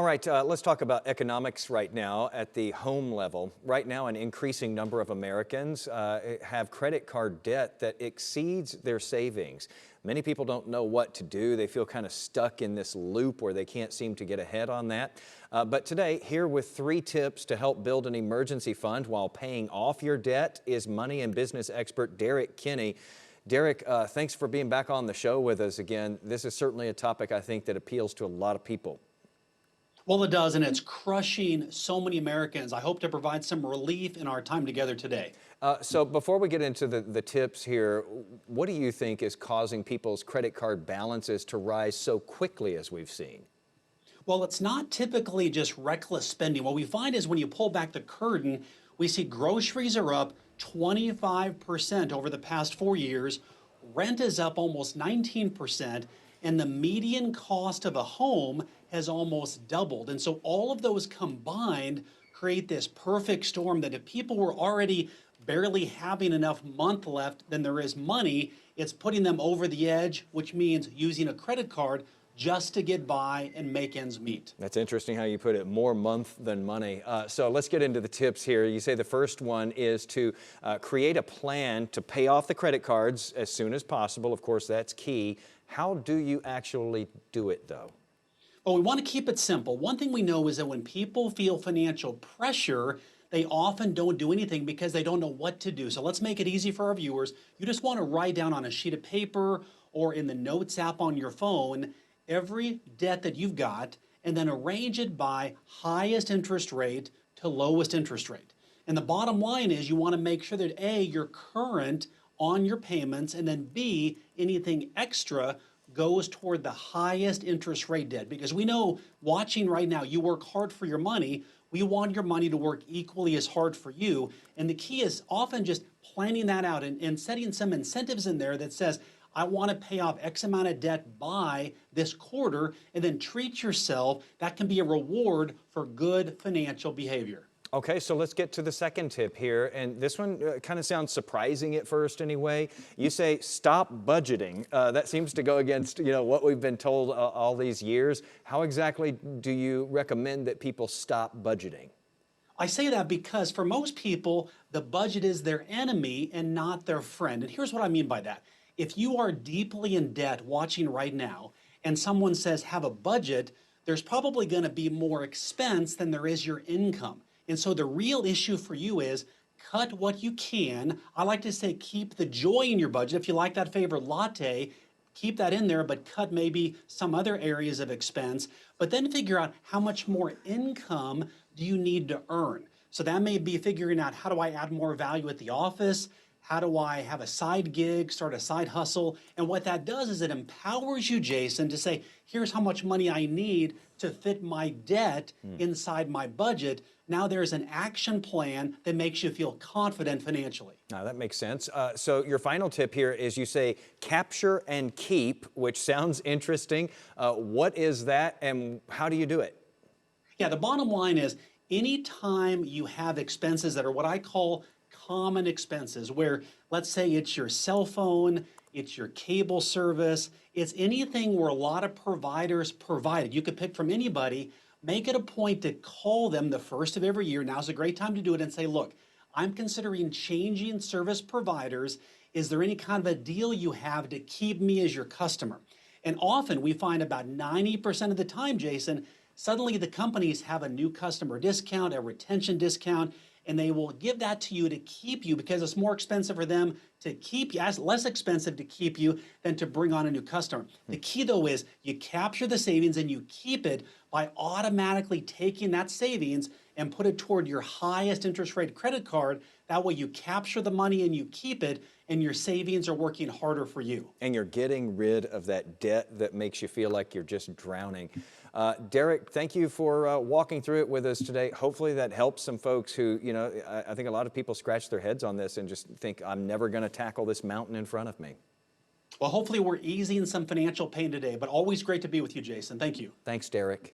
All right, let's talk about economics right now at the home level. Right now, an increasing number of Americans have credit card debt that exceeds their savings. Many people don't know what to do. They feel kind of stuck in this loop where they can't seem to get ahead on that. But today, here with 3 tips to help build an emergency fund while paying off your debt is money and business expert Derrick Kinney. Derrick, thanks for being back on the show with us again. This is certainly a topic I think that appeals to a lot of people. Well, it does, and it's crushing so many Americans. I hope to provide some relief in our time together today. So before we get into the tips here, what do you think is causing people's credit card balances to rise so quickly as we've seen? Well, it's not typically just reckless spending. What we find is when you pull back the curtain, we see groceries are up 25% over the past 4 years, rent is up almost 19%, and the median cost of a home has almost doubled. And so all of those combined create this perfect storm that if people were already barely having enough month left than there is money, it's putting them over the edge, which means using a credit card just to get by and make ends meet. That's interesting how you put it, more month than money. So let's get into the tips here. You say the first one is to create a plan to pay off the credit cards as soon as possible. Of course, that's key. How do you actually do it, though? Well, we want to keep it simple. One thing we know is that when people feel financial pressure, they often don't do anything because they don't know what to do. So let's make it easy for our viewers. You just want to write down on a sheet of paper or in the Notes app on your phone every debt that you've got and then arrange it by highest interest rate to lowest interest rate. And the bottom line is you want to make sure that A, you're current on your payments, and then B, anything extra goes toward the highest interest rate debt. Because we know, watching right now, you work hard for your money. We want your money to work equally as hard for you. And the key is often just planning that out and setting some incentives in there that says, I want to pay off X amount of debt by this quarter, and then treat yourself. That can be a reward for good financial behavior. Okay, so let's get to the second tip here, and this one kind of sounds surprising at first anyway. You say stop budgeting. That seems to go against what we've been told all these years. How exactly do you recommend that people stop budgeting? I say that because for most people, the budget is their enemy and not their friend. And here's what I mean by that. If you are deeply in debt watching right now, and someone says have a budget, there's probably going to be more expense than there is your income. And so the real issue for you is cut what you can. I like to say keep the joy in your budget. If you like that favorite latte, keep that in there, but cut maybe some other areas of expense. But then figure out how much more income do you need to earn. So that may be figuring out, how do I add more value at the office? How do I have a side gig, start a side hustle? And what that does is it empowers you, Jason, to say, here's how much money I need to fit my debt inside my budget. Now there's an action plan that makes you feel confident financially. Now that makes sense. So your final tip here is you say capture and keep, which sounds interesting. What is that and how do you do it? Yeah, the bottom line is anytime you have expenses that are what I call common expenses, where let's say it's your cell phone, it's your cable service, it's anything where a lot of providers provide it. You could pick from anybody. Make it a point to call them the first of every year. Now's a great time to do it and say, look, I'm considering changing service providers. Is there any kind of a deal you have to keep me as your customer? And often we find about 90% of the time, Jason, suddenly the companies have a new customer discount, a retention discount, and they will give that to you to keep you because it's more expensive for them to keep you, less expensive to keep you than to bring on a new customer. The key though is you capture the savings and you keep it by automatically taking that savings and put it toward your highest interest rate credit card. That way you capture the money and you keep it, and your savings are working harder for you. And you're getting rid of that debt that makes you feel like you're just drowning. Derrick, thank you for walking through it with us today. Hopefully that helps some folks who, I think a lot of people scratch their heads on this and just think, I'm never going to tackle this mountain in front of me. Well, hopefully we're easing some financial pain today, but always great to be with you, Jason. Thank you. Thanks, Derrick.